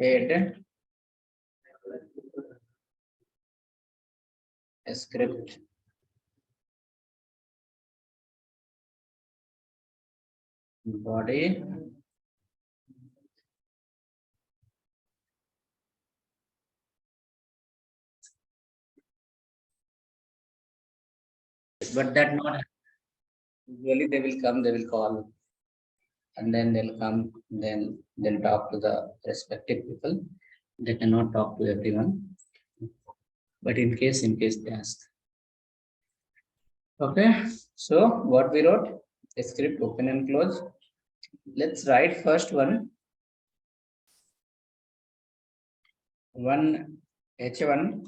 Add a script body but that not usually they will come, they will call, and then they'll come, then they'll talk to the respective people. They cannot talk to everyone, but in case they ask. Okay, so what we wrote, a script open and close. Let's write first one H1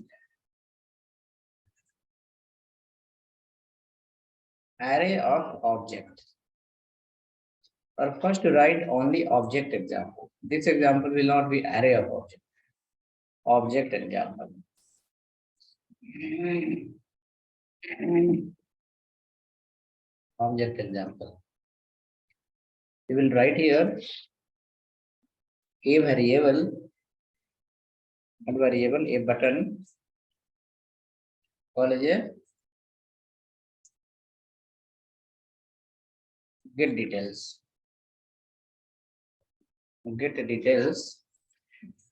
array of objects. Or first write only object example. This example will not be array of object. Object example. Object example. We will write here a variable, a button called as a get details. Get details,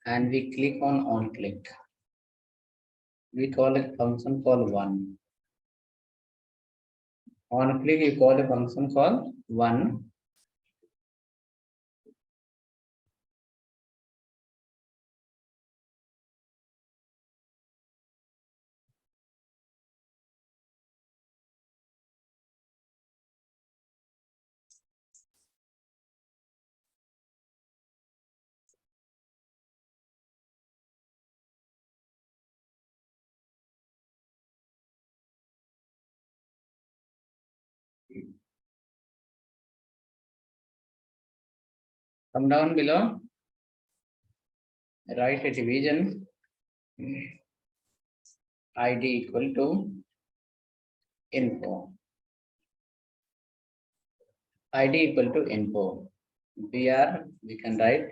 and we click on click. We call a function called one. On click, you call a function called one. Come down below, write a division ID equal to info. ID equal to info. BR we can write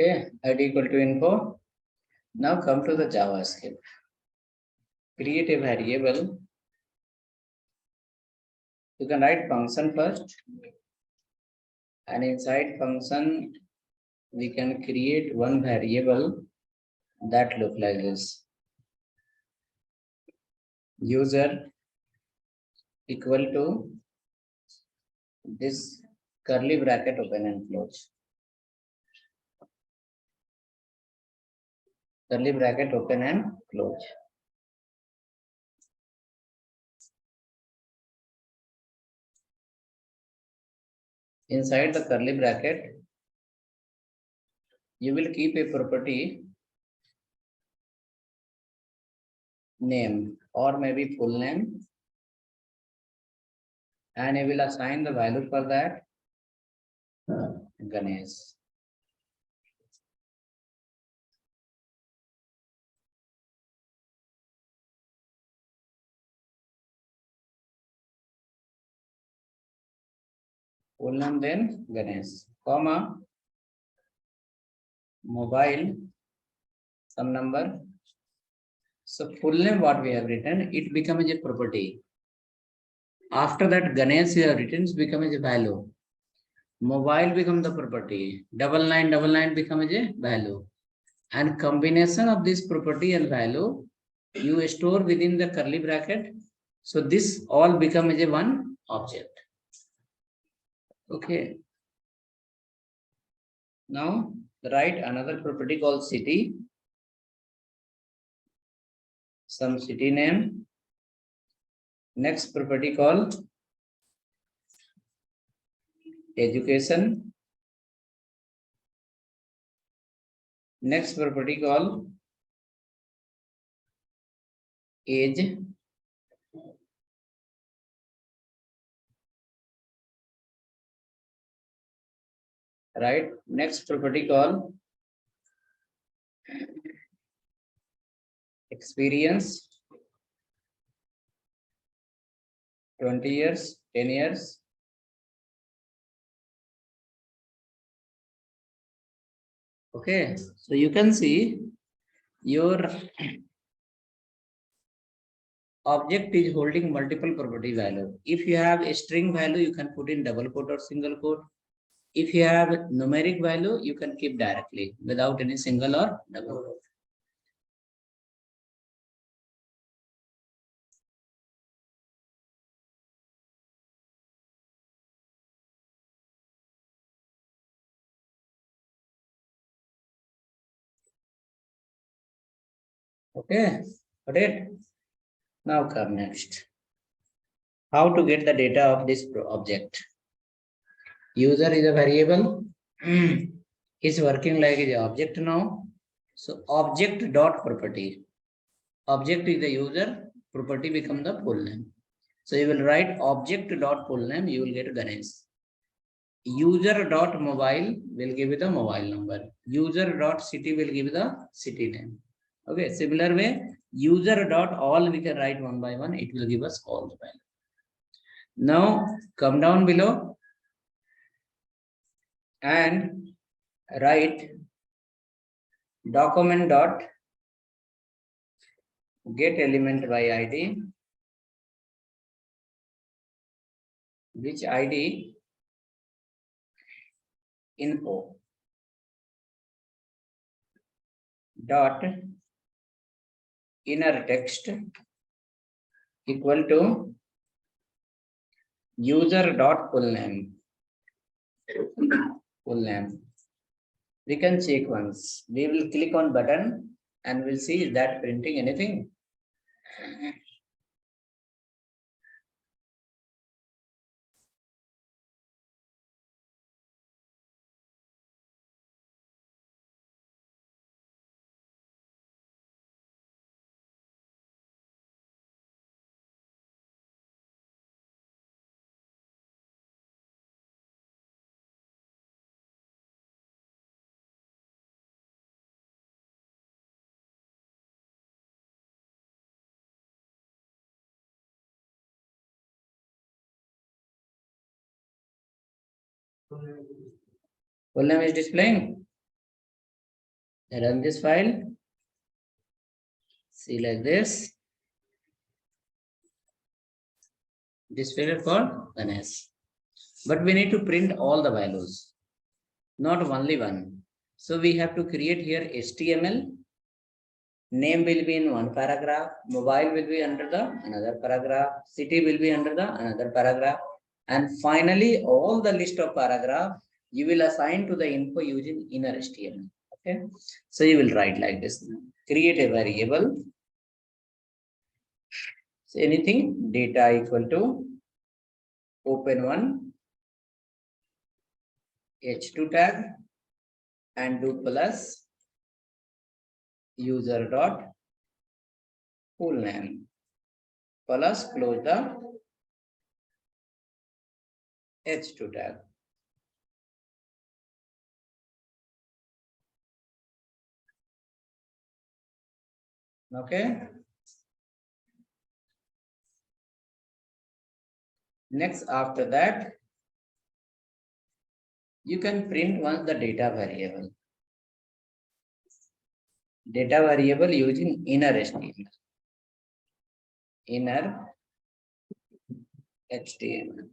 okay, ID equal to info. Now come to the JavaScript. Create a variable. You can write function first, and inside function we can create one variable that look like this. User equal to this curly bracket open and close. Curly bracket open and close. Inside the curly bracket, you will keep a property name or maybe full name, and you will assign the value for that Ganesh. Full name then Ganesh, comma mobile some number. So full name what we have written, it becomes a property. After that Ganesh you have written, it becomes a value. Mobile becomes the property. 9999 becomes a value. And combination of this property and value you store within the curly bracket. So this all becomes a one object. Okay. Now write another property called city. Some city name. Next property called education. Next property called age. Right. Next property called experience. 20 years, 10 years. Okay. So you can see your object is holding multiple property value. If you have a string value, you can put in double quote or single quote. If you have numeric value, you can keep directly without any single or double quote. Okay, got it. Now come next. How to get the data of this object? User is a variable. Is working like an object now. So object dot property. Object is the user. Property become the full name. So you will write object dot full name. You will get Ganesh. User dot mobile will give you the mobile number. User dot city will give you the city name. Okay. Similar way, user dot all we can write one by one. It will give us all the value. Now come down below and write document dot get element by id, which id info dot inner text equal to user dot full name. Full name. We can check once. We will click on button and we'll see is that printing anything. Full name is displaying. Run this file. See like this. This figure called Ganesh. But we need to print all the values, not only one. So we have to create here HTML. Name will be in one paragraph. Mobile will be under the another paragraph. City will be under the another paragraph. And finally, all the list of paragraph you will assign to the info using inner HTML. Okay. So you will write like this. Create a variable. So anything data equal to open one h2 tag and do plus user dot full name plus close the h2 tag. Okay. Next, after that, you can print once the data variable. Data variable using inner HTML. Inner HTML.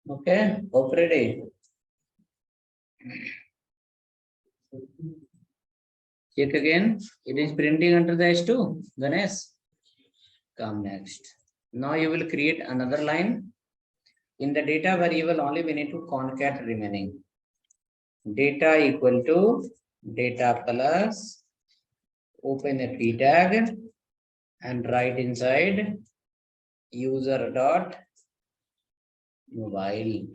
Okay, hope ready. Check again. It is printing under the S2. Ganesh. Come next. Now you will create another line. In the data variable only we need to concat remaining. Data equal to data plus open a p tag and write inside user dot mobile.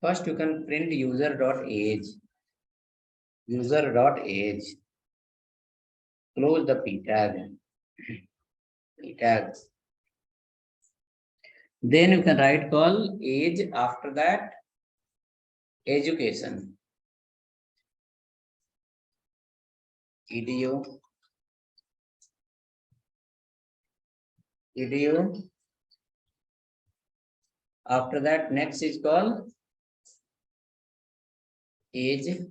First you can print user dot age. User dot age. Close the p tag. P tag. Then you can write call age, after that education. Edu. After that next is called age.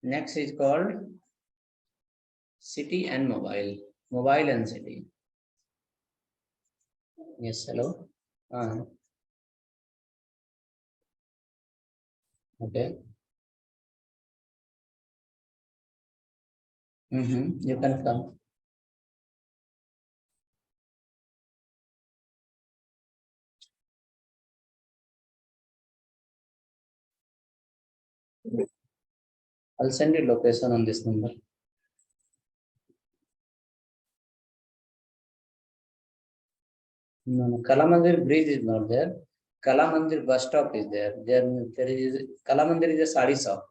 Next is called city and mobile. Mobile and city. Yes, hello. Okay. You can come. I'll send you location on this number. No, Kalamandir bridge is not there. Kalamandir bus stop is there. There is Kalamandir is a sari shop.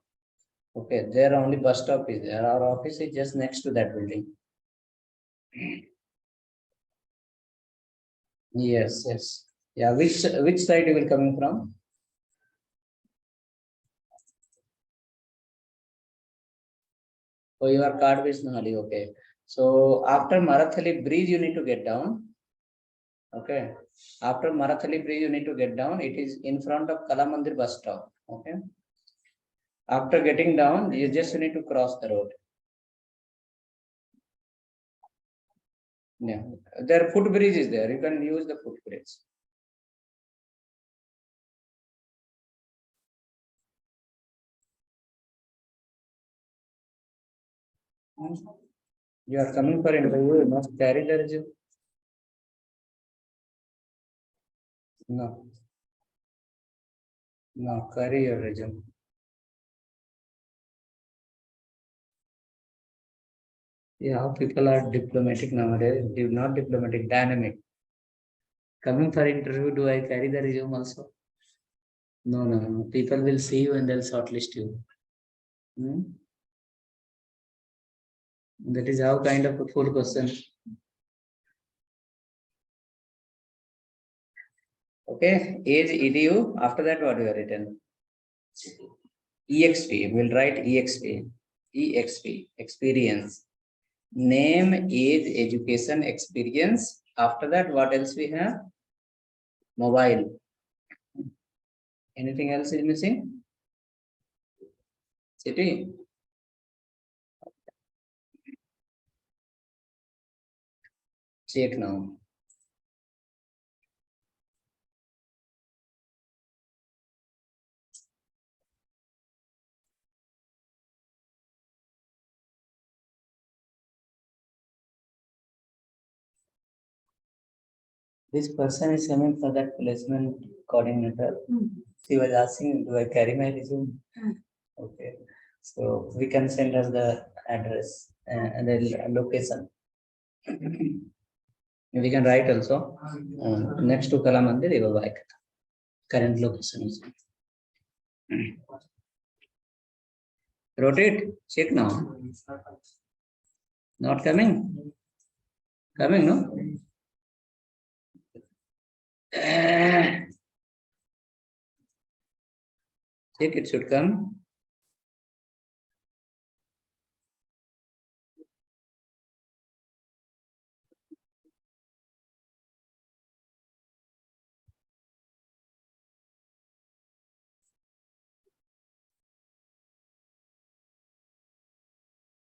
Okay, there only bus stop is there. Our office is just next to that building. Yes, yes. Yeah, which side you will coming from? Oh, you are card based Nahali. Okay. So after Marathali bridge, you need to get down. Okay. After Marathali bridge, you need to get down. It is in front of Kalamandir bus stop. Okay. After getting down, you just need to cross the road. Yeah. There footbridge is there. You can use the footbridge. You are coming for interview, you must carry the resume. No. No, carry your resume. Yeah, people are diplomatic nowadays. Not diplomatic, dynamic. Coming for interview, do I carry the resume also? No, no, no. People will see you and they'll shortlist you. That is how kind of a full question. Okay, age edu. After that, what you have written? EXP. We'll write EXP. EXP. Experience. Name, age, education, experience. After that, what else we have? Mobile. Anything else is missing? City. Check now. This person is coming for that placement coordinator. She was asking, do I carry my resume? Okay. So we can send us the address and the location. We can write also next to Kalamandir, current location is. Rotate. Check now. Not coming. Coming, no? Check, it should come.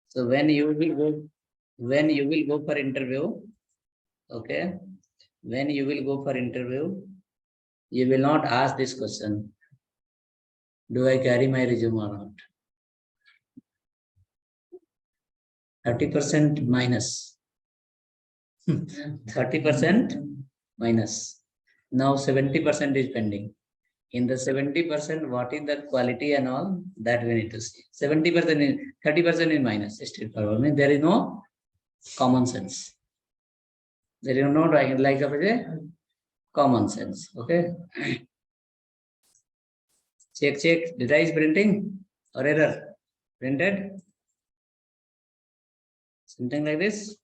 So when you will go for interview, okay, when you will go for interview, you will not ask this question, do I carry my resume or not? 30% minus. 30% minus. Now 70% is pending. In the 70%, what is the quality and all that we need to see. 70% is 30% is minus. Straightforward. There is no common sense. There is no like a common sense. Okay. Check. Data is printing or error? Printed. Something like this.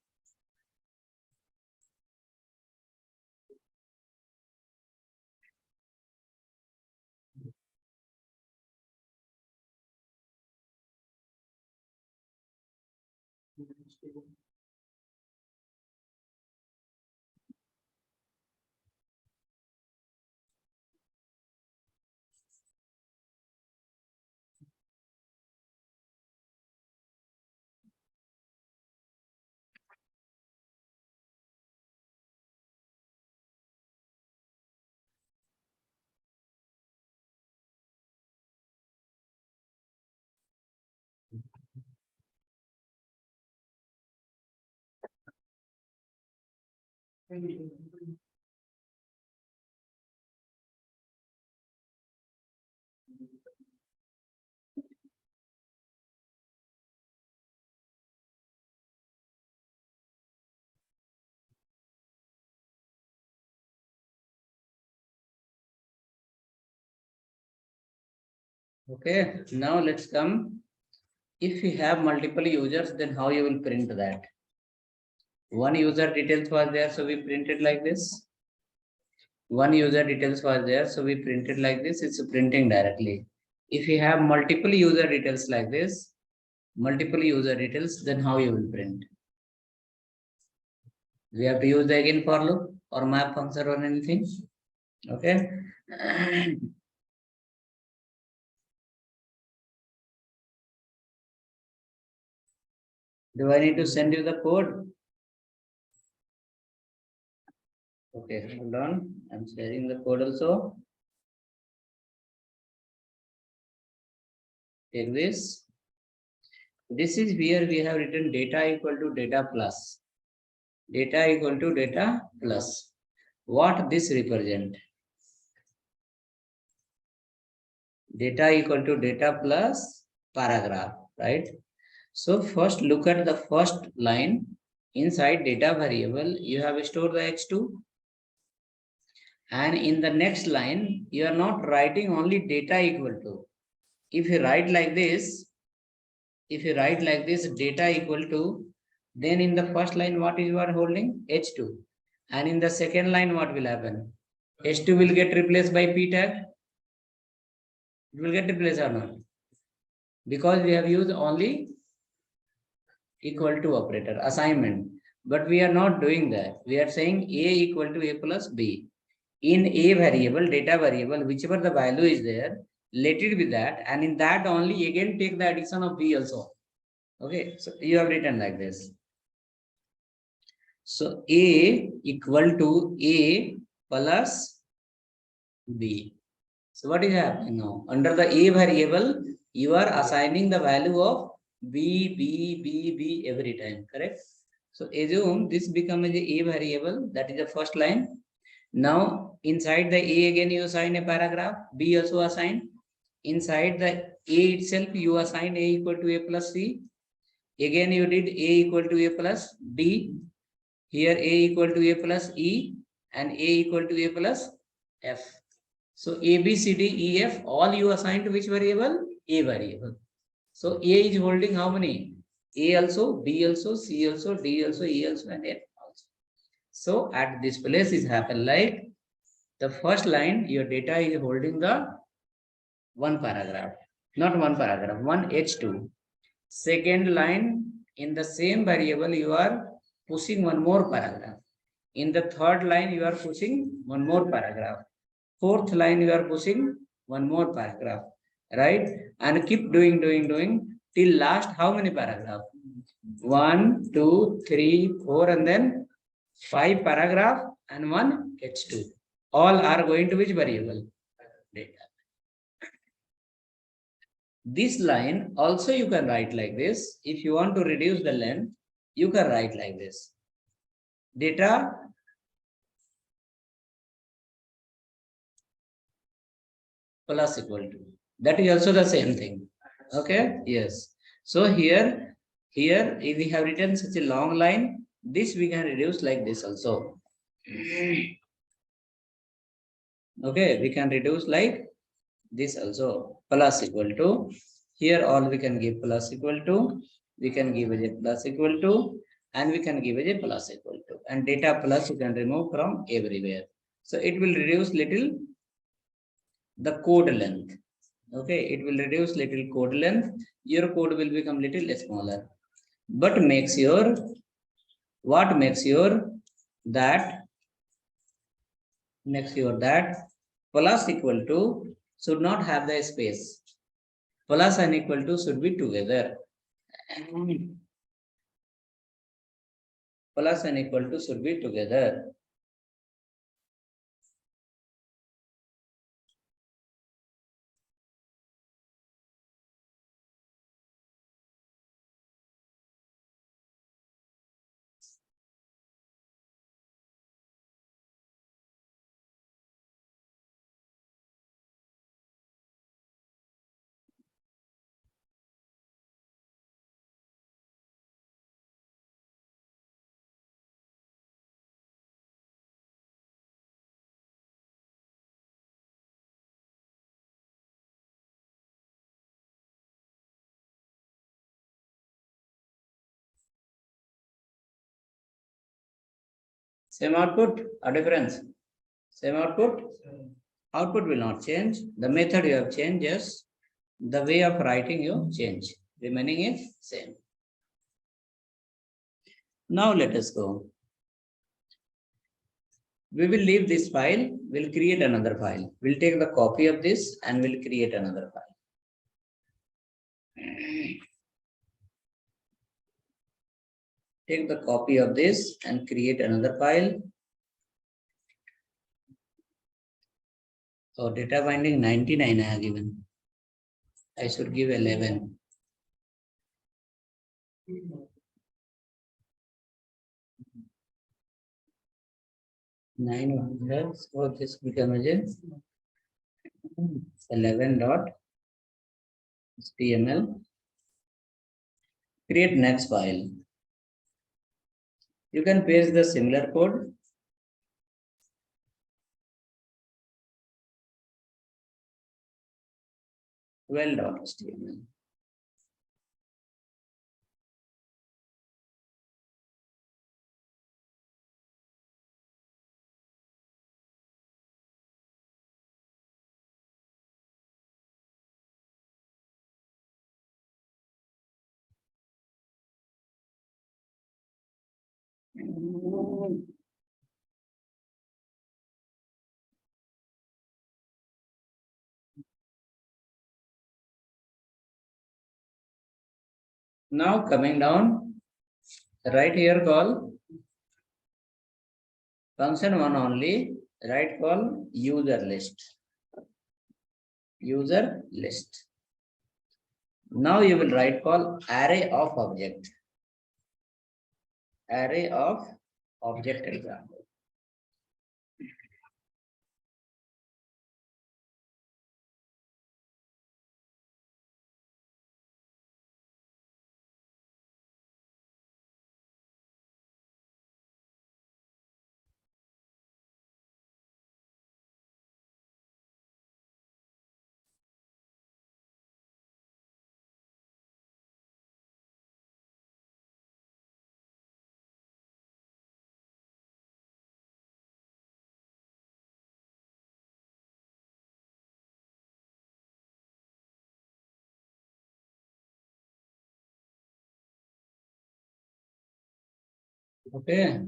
Okay. Now let's come. If you have multiple users, then how you will print that? One user details was there, so we printed like this. One user details was there, so we printed like this. It's printing directly. If you have multiple user details like this, multiple user details, then how you will print? We have to use the again for loop or map function or anything. Okay. Do I need to send you the code? Okay, hold on. I'm sharing the code also. Take this. This is where we have written data equal to data plus. Data equal to data plus. What this represent? Data equal to data plus paragraph, right? So first look at the first line. Inside data variable, you have stored the h2. And in the next line, you are not writing only data equal to. If you write like this, data equal to, then in the first line, what you are holding? h2. And in the second line, what will happen? h2 will get replaced by p tag. It will get replaced or not? Because we have used only equal to operator, assignment. But we are not doing that. We are saying a equal to a plus b. In a variable, data variable, whichever the value is there, let it be that. And in that only, again, take the addition of b also. Okay, so you have written like this. So a equal to a plus b. So what is happening now? Under the a variable, you are assigning the value of b every time, correct? So assume this becomes a variable, that is the first line. Now inside the a again you assign a paragraph, b also assign. Inside the a itself you assign a equal to a plus c. Again you did a equal to a plus d. Here a equal to a plus e and a equal to a plus f. So a, b, c, d, e, f, all you assign to which variable? A variable. So A is holding how many? A also, B also, C also, D also, E also, and N also. So at this place is happen like the first line, your data is holding the one paragraph, not one paragraph, one H2. Second line, in the same variable, you are pushing one more paragraph. In the third line, you are pushing one more paragraph. Fourth line, you are pushing one more paragraph, right? And keep doing till last how many paragraph? 1, 2, 3, 4, and then 5 paragraph and one H2. All are going to which variable? Data. This line also you can write like this. If you want to reduce the length, you can write like this. Data plus equal to. That is also the same thing. Okay, yes. So here if we have written such a long line, this we can reduce like this also. Okay, we can reduce like this also, plus equal to. Here all we can give plus equal to, we can give as a plus equal to, and we can give as a plus equal to. And data plus you can remove from everywhere. So it will reduce little the code length. Okay, it will reduce little code length. Your code will become little smaller. But make sure, what makes sure that plus equal to should not have the space. Plus and equal to should be together. Plus and equal to should be together. Same output or difference? Same output? Output will not change. The method you have changed, yes. The way of writing you change. Remaining is same. Now let us go. We will leave this file. We'll create another file. We'll take the copy of this and we'll create another file. Take the copy of this and create another file. So data binding 99 I have given. I should give 11. 900. So this becomes 11.html. Create next file. You can paste the similar code. .html. Now coming down, right here call function one only, right call user list. User list. Now you will write call array of object. Array of object example. Okay.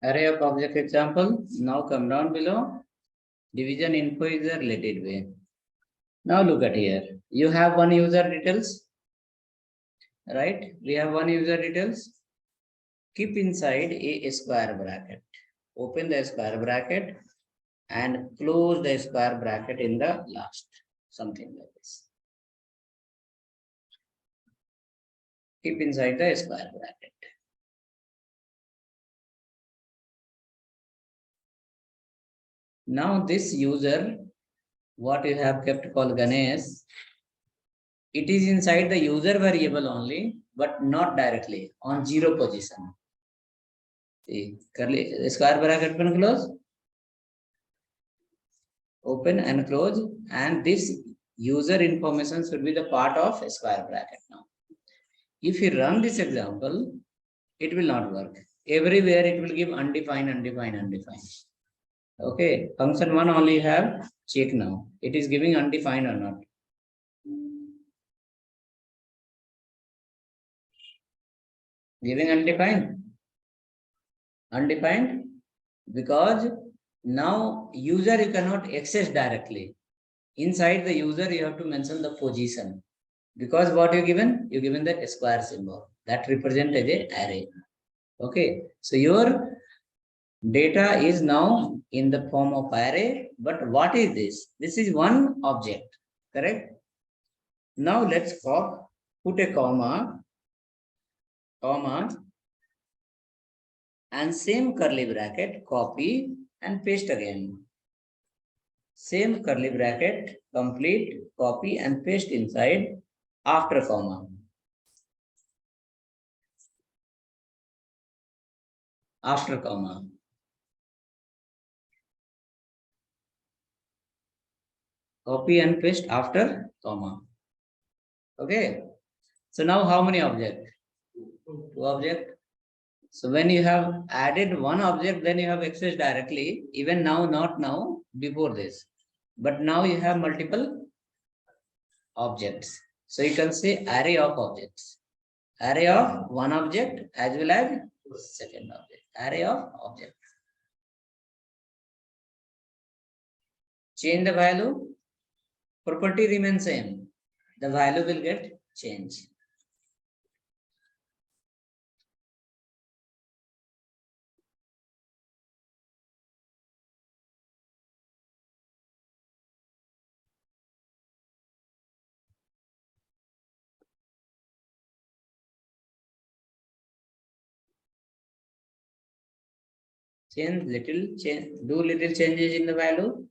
Array of object example. Now come down below. Division info is a related way. Now look at here. You have one user details, right? We have one user details. Keep inside a square bracket. Open the square bracket and close the square bracket in the last. Something like this. Keep inside the square bracket. Now this user, what you have kept called Ganesh, it is inside the user variable only, but not directly on 0 position. See, curly square bracket can close, open and close, and this user information should be the part of a square bracket now. If you run this example, it will not work. Everywhere it will give undefined, undefined, undefined. Okay, function 1 only have check now. It is giving undefined or not. Giving undefined. Undefined because now user you cannot access directly. Inside the user you have to mention the position. Because what you given? You given the square symbol that represent as a array. Okay, so your data is now in the form of array, but what is this? This is one object, correct? Now let's put a comma, and same curly bracket, copy and paste again. Same curly bracket, complete, copy and paste inside after comma. After comma. Copy and paste after comma. Okay. So now how many objects? Two objects. So when you have added one object, then you have access directly. Even now, not now, before this. But now you have multiple objects. So you can say array of objects. Array of one object as well as second object. Array of objects. Change the value. Property remains same. The value will get changed. Do little changes in the value.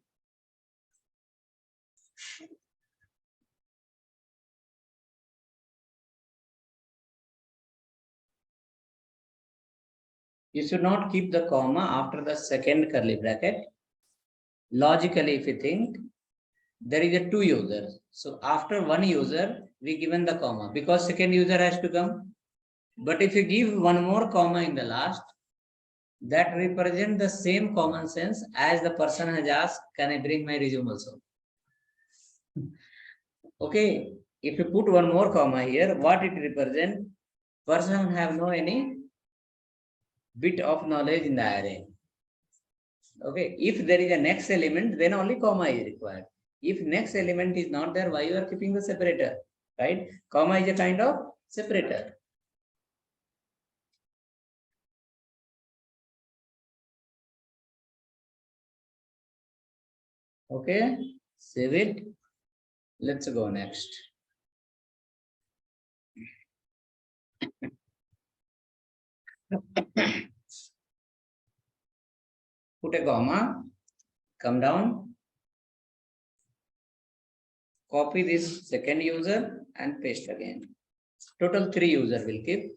You should not keep the comma after the second curly bracket. Logically, if you think, there is a two users. So after one user, we given the comma because second user has to come. But if you give one more comma in the last, that represent the same common sense as the person has asked, can I bring my resume also? Okay, if you put one more comma here, what it represent? Person have no any bit of knowledge in the array. Okay, if there is a next element, then only comma is required. If next element is not there, why you are keeping the separator, right? Comma is a kind of separator. Okay, save it. Let's go next. Put a comma, come down, copy this second user and paste again. Total 3 user will keep.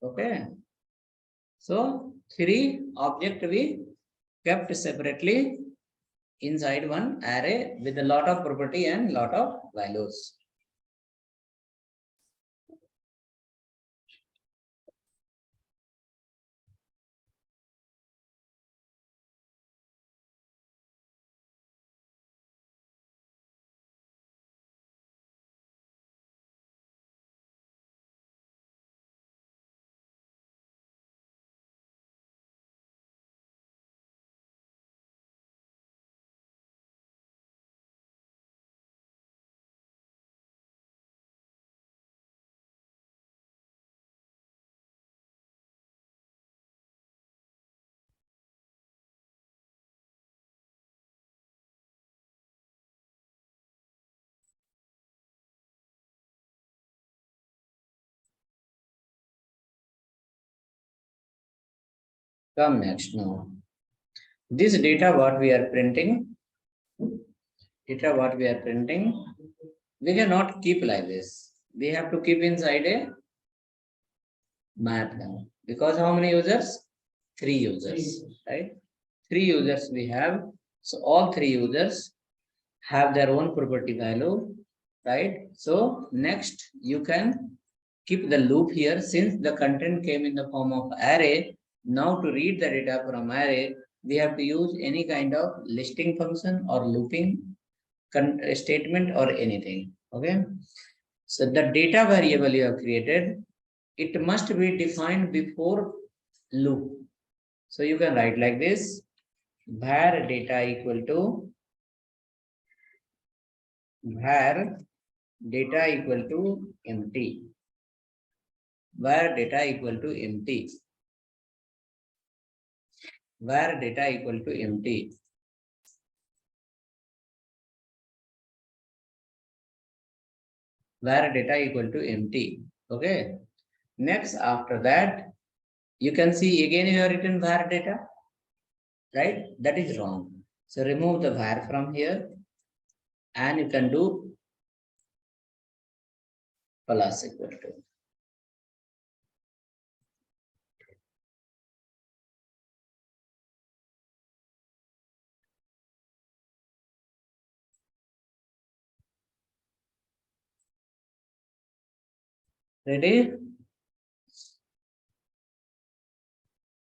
Okay. So 3 object we kept separately inside one array with a lot of property and lot of values. Come next now. This data what we are printing, we cannot keep like this. We have to keep inside a map now. Because how many users? 3 users, right? 3 users we have. So all 3 users have their own property value, right? So next you can keep the loop here since the content came in the form of array. Now to read the data from array, we have to use any kind of listing function or looping statement or anything. Okay. So the data variable you have created, it must be defined before loop. So you can write like this, var data equal to empty. Var data equal to empty. Var data equal to empty. Var data equal to empty. Okay. Next, after that, you can see again you have written var data, right? That is wrong. So remove the var from here and you can do plus equal to. Ready?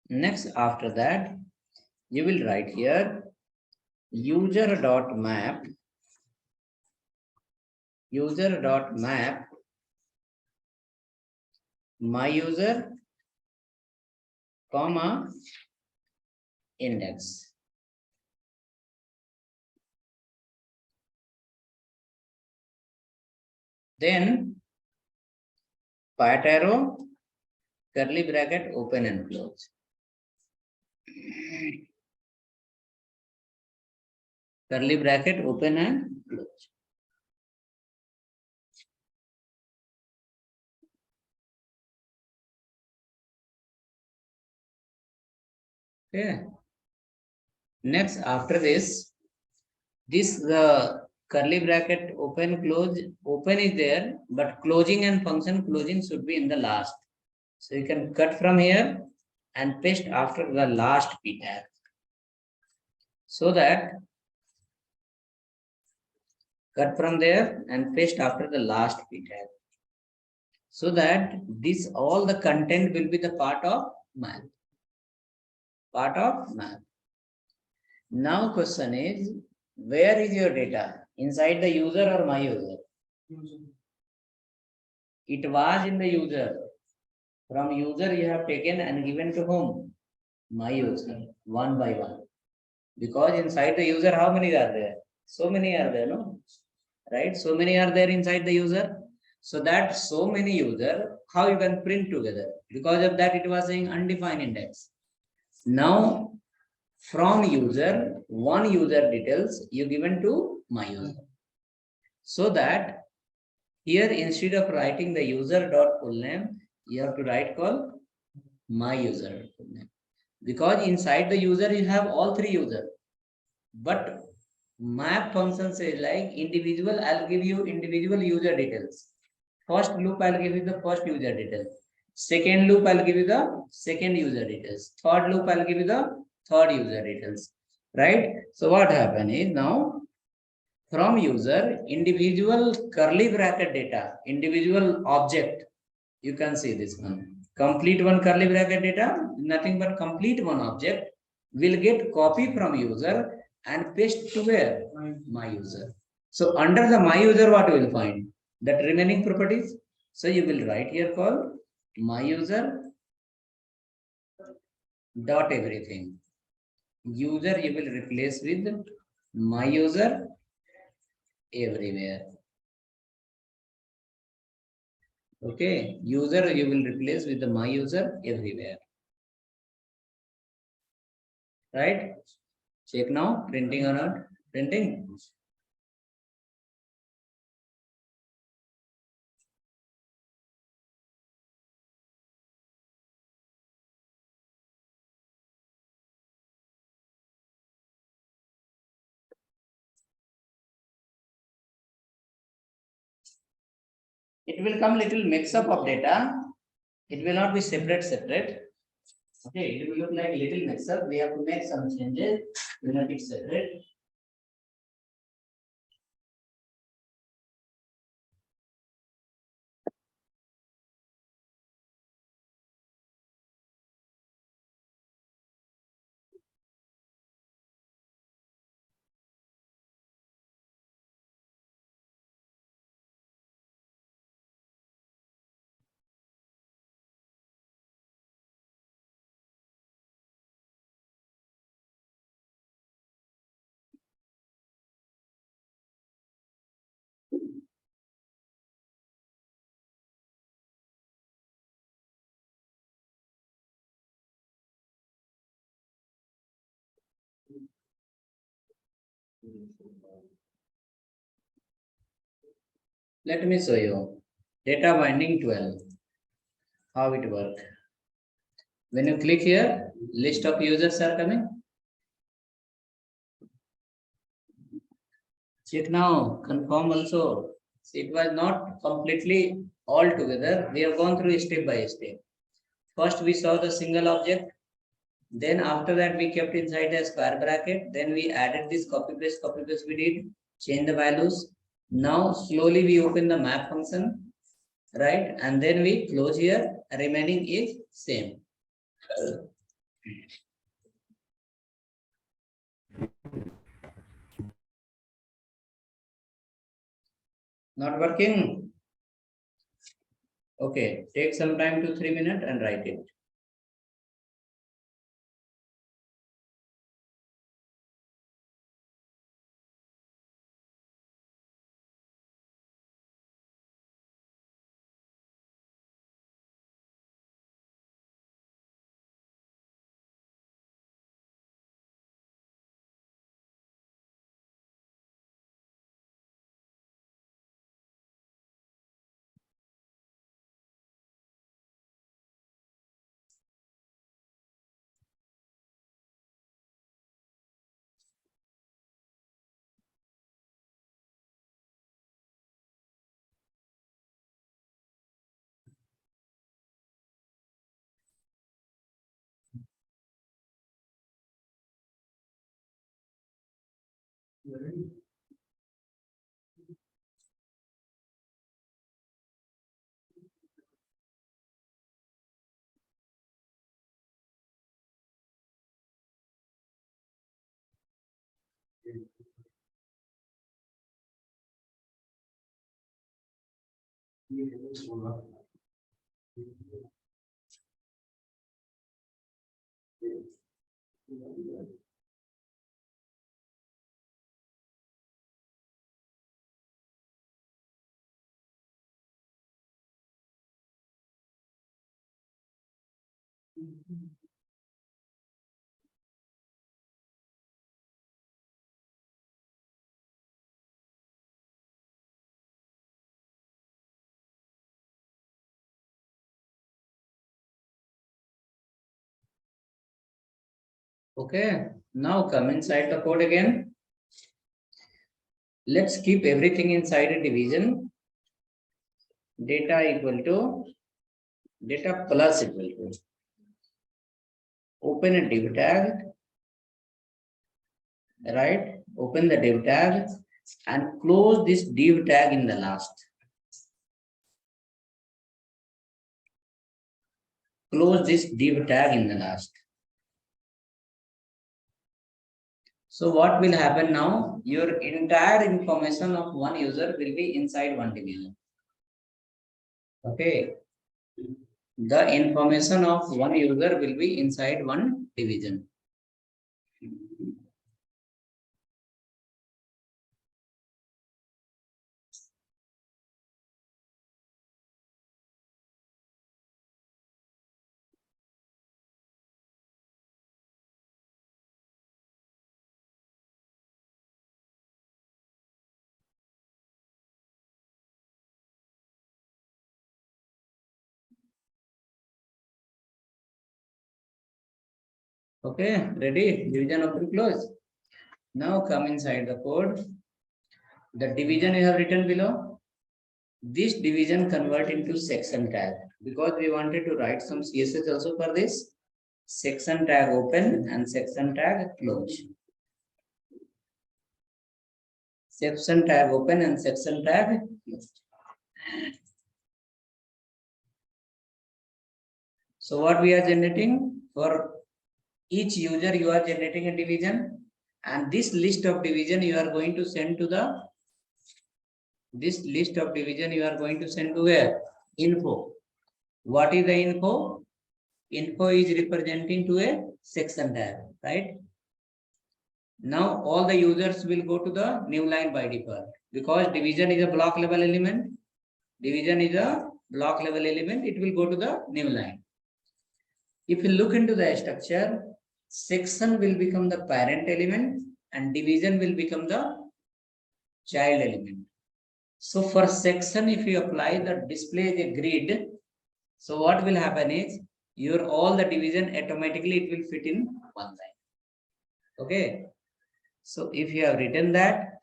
Next, after that, you will write here user.map my user comma index. Then part arrow, curly bracket, open and close. Curly bracket, open and close. Okay. Next, after this the curly bracket open close, open is there, but closing and function closing should be in the last. So you can cut from here and paste after the last p tag. So that cut from there and paste after the last p tag. So that this all the content will be the part of math. Now question is, where is your data? Inside the user or my user? It was in the user. From user you have taken and given to whom? My user, one by one. Because inside the user, how many are there? So many are there, no? Right? So many are there inside the user. So that so many user, how you can print together? Because of that, it was saying undefined index. Now, from user, one user details you given to my user. So that here, instead of writing the user dot full name, you have to write called my user full name. Because inside the user, you have all 3 users. But map function says like individual, I'll give you individual user details. First loop, I'll give you the first user details. Second loop, I'll give you the second user details. Third loop, I'll give you the third user details. Right? So what happened is now from user, individual curly bracket data, individual object, you can see this one. Complete one curly bracket data, nothing but complete one object will get copy from user and paste to where? My user. So under the my user, what you will find? That remaining properties. So you will write here called my user dot everything. User you will replace with my user everywhere. Okay, user you will replace with the my user everywhere. Right? Check now, printing or not? Printing. It will come little mix up of data. It will not be separate. Okay, it will look like little mix up. We have to make some changes. Will not be separate. Let me show you. Data binding 12. How it works. When you click here, list of users are coming. Check now, confirm also. See, it was not completely all together. We have gone through step by step. First, we saw the single object. Then after that, we kept inside a square bracket. Then we added this copy paste we did, change the values. Now slowly we open the map function, right? And then we close here, remaining is same. Not working? Okay, take some time to 3 minutes and write it. Okay, now come inside the code again. Let's keep everything inside a division. Data equal to data plus equal to open a div tag, right? Open the div tag and close this div tag in the last. Close this div tag in the last. So what will happen now? Your entire information of one user will be inside one division. Okay. The information of one user will be inside one division. Okay, ready? Division open close. Now come inside the code. The division you have written below. This division convert into section tag because we wanted to write some CSS also for this. Section tag open and section tag close. Section tag open and section tag close. So what we are generating for each user, you are generating a division, and this list of division you are going to send to the where? Info. What is the info? Info is representing to a section tag, right? Now all the users will go to the new line by default because division is a block level element. Division is a block level element. It will go to the new line. If you look into the structure, section will become the parent element and division will become the child element. So for section, if you apply the display as a grid, so what will happen is your all the division automatically it will fit in one line. Okay. So if you have written that,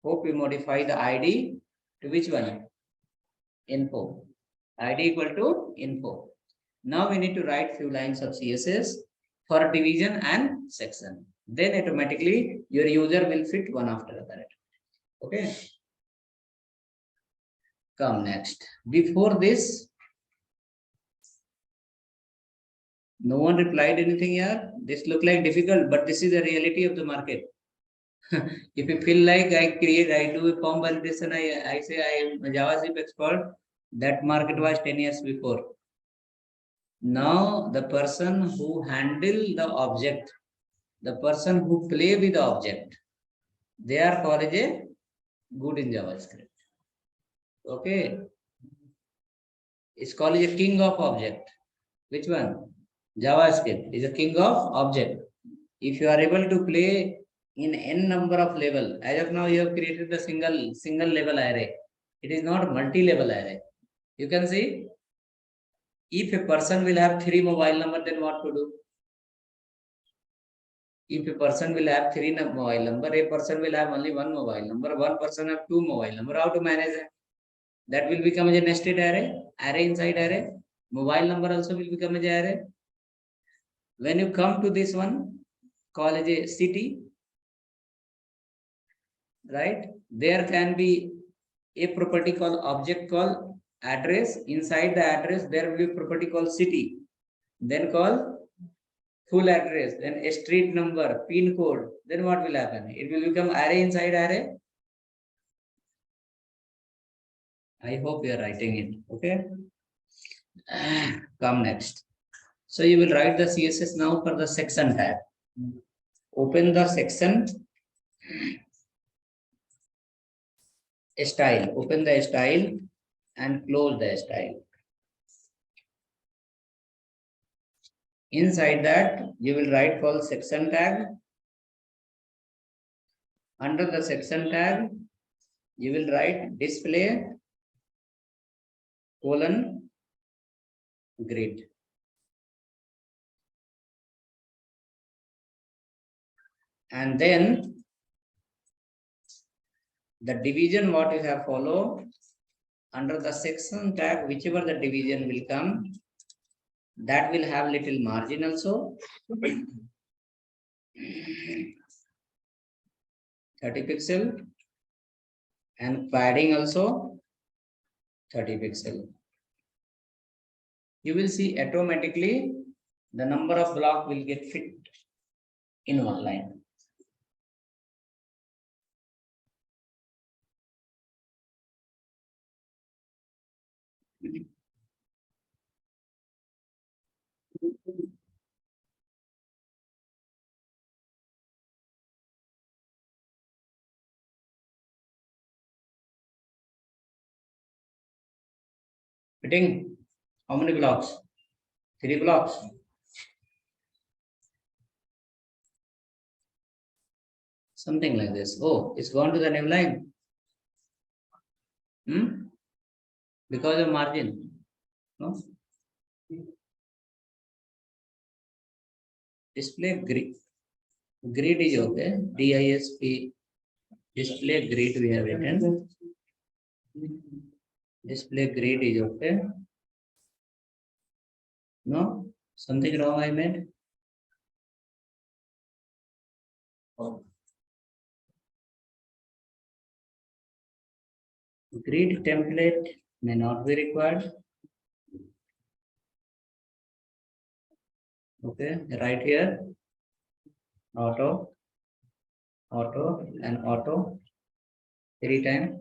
hope you modify the ID to which one? Info. ID equal to info. Now we need to write few lines of CSS for division and section. Then automatically your user will fit one after the other. Okay. Come next. Before this, no one replied anything here. This look like difficult, but this is the reality of the market. If you feel like I do a form validation, I say I am a JavaScript expert. That market was 10 years before. Now the person who handle the object, the person who play with the object, they are called a good in JavaScript. Okay. It's called a king of object. Which one? JavaScript is a king of object. If you are able to play in n number of level, as of now you have created the single level array. It is not multi-level array. You can see if a person will have 3 mobile number, then what to do? If a person will have 3 mobile number, a person will have only 1 mobile number, one person have 2 mobile number. How to manage it? That will become a nested array, array inside array. Mobile number also will become an array. When you come to this one, call it a city, right? There can be a property called object called address. Inside the address, there will be a property called city. Then call full address, then a street number, pin code. Then what will happen? It will become array inside array. I hope you are writing it. Okay. Come next. So you will write the CSS now for the section tag. Open the section style. Open the style and close the style. Inside that, you will write called section tag. Under the section tag, you will write display colon grid. And then, the division what you have followed, under the section tag, whichever the division will come, that will have little margin also. 30 pixel, and padding also 30 pixel. You will see automatically the number of block will get fit in one line. Fitting how many blocks? 3 blocks. Something like this. Oh, it's gone to the new line. Because of margin. No? Display grid. Grid is okay. DISP. Display grid we have written. Display grid is okay. No? Something wrong I made? Oh. Grid template may not be required. Okay, right here. Auto, auto, and auto. 3 times.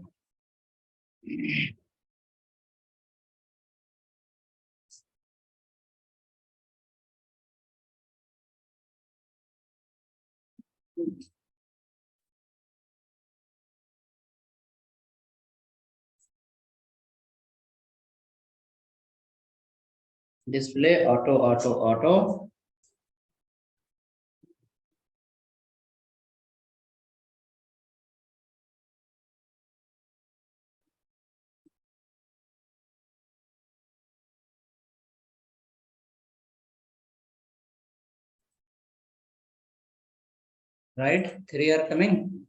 Display auto, auto, auto. Right, 3 are coming.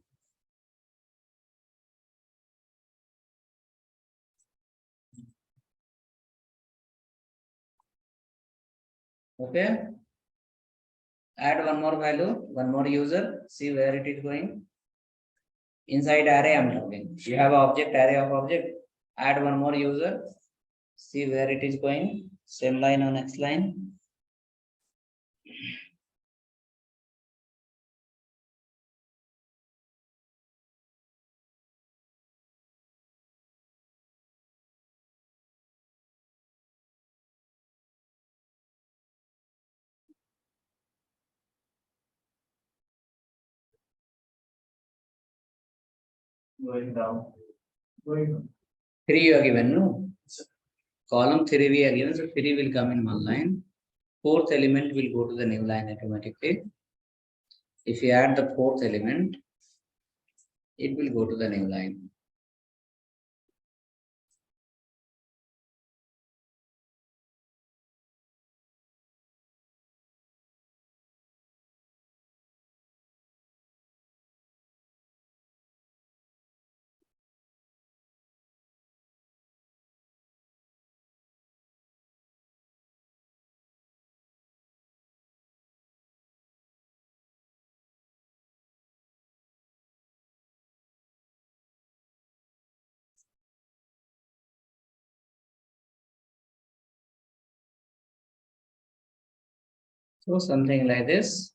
Okay. Add one more value, one more user. See where it is going. Inside array I'm talking. You have an object, array of object. Add one more user. See where it is going. Same line on next line. Going down. Going down. 3 you are given, no? Column 3 we are given, so 3 will come in one line. 4th element will go to the new line automatically. If you add the 4th element, it will go to the new line. So something like this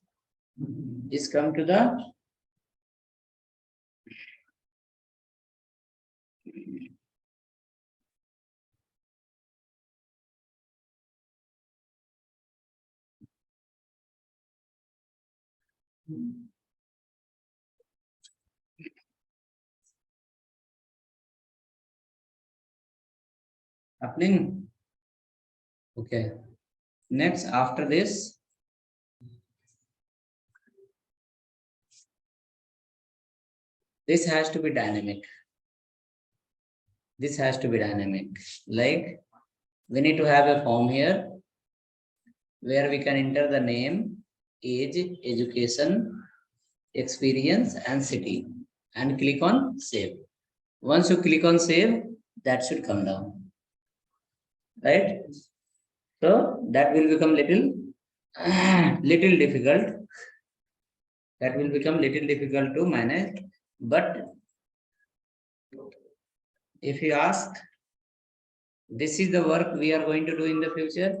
is come to the happening. Okay. Next, after this, this has to be dynamic. This has to be dynamic. Like we need to have a form here where we can enter the name, age, education, experience, and city, and click on save. Once you click on save, that should come down, right? So that will become little difficult. That will become little difficult to manage. But if you ask, this is the work we are going to do in the future.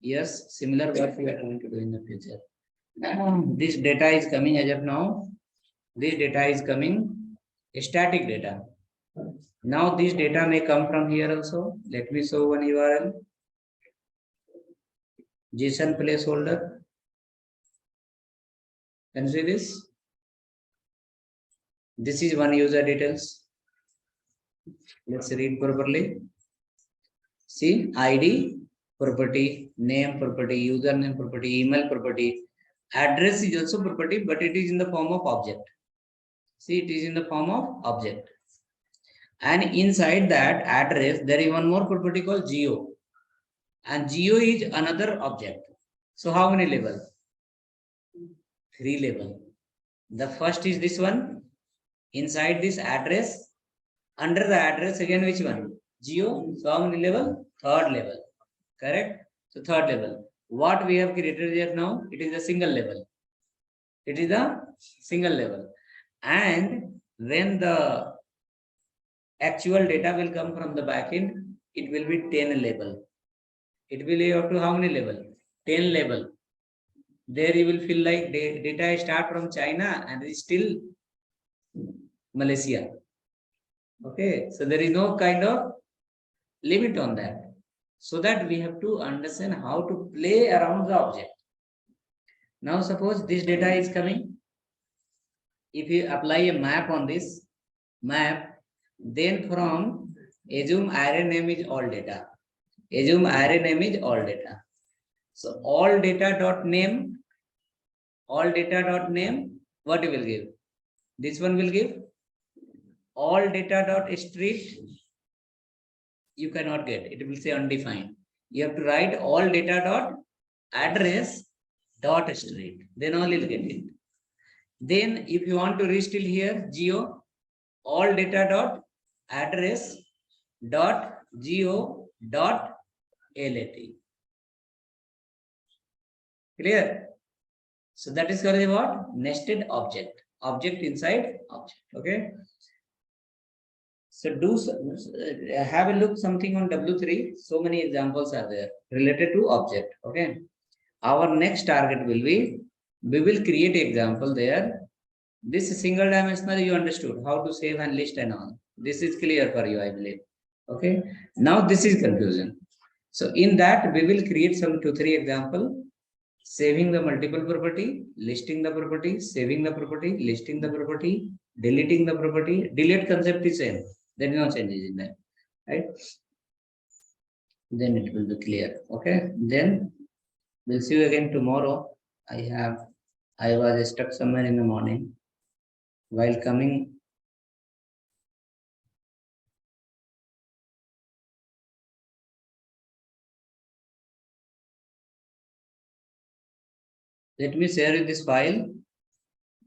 Yes, similar work we are going to do in the future. This data is coming as of now. This data is coming static data. Now this data may come from here also. Let me show one URL. JSON placeholder. Can you see this? This is one user details. Let's read properly. See, ID property, name property, username property, email property, address is also property, but it is in the form of object. See, it is in the form of object. And inside that address, there is one more property called geo. And geo is another object. So how many levels? 3 levels. The first is this one. Inside this address, under the address again, which one? Geo. So how many level? Third level. Correct? So third level. What we have created here now, it is a single level. It is a single level. And when the actual data will come from the backend, it will be 10 level. It will be up to how many level? 10 level. There you will feel like data start from China and is still Malaysia. Okay, so there is no kind of limit on that. So that we have to understand how to play around the object. Now suppose this data is coming. If you apply a map on this map, then from assume array name is all data. Assume array name is all data. So all data dot name, what you will give? This one will give all data dot street. You cannot get it. It will say undefined. You have to write all data dot address dot street. Then only you'll get it. Then if you want to restill here geo, all data dot address dot geo dot lat. Clear? So that is called what? Nested object. Object inside object. Okay. So have a look something on W3. So many examples are there related to object. Okay. Our next target will be, we will create an example there. This single dimensional you understood how to save and list and all. This is clear for you, I believe. Okay. Now this is confusion. So in that we will create some 2-3 example. Saving the multiple property, listing the property, saving the property, listing the property, deleting the property. Delete concept is same. There is no changes in that, right? Then it will be clear. Okay. Then we'll see you again tomorrow. I was stuck somewhere in the morning while coming. Let me share you this file.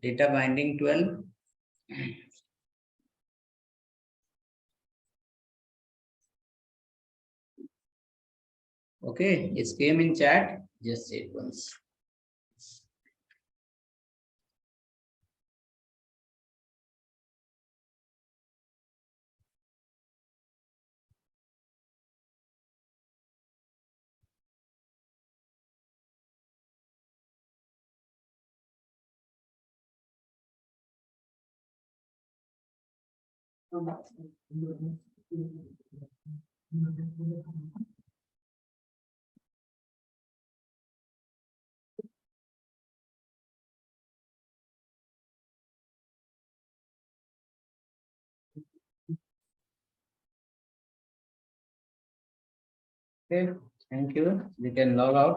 Data binding 12. Okay, it came in chat. Just say it once. Okay, thank you. We can log out.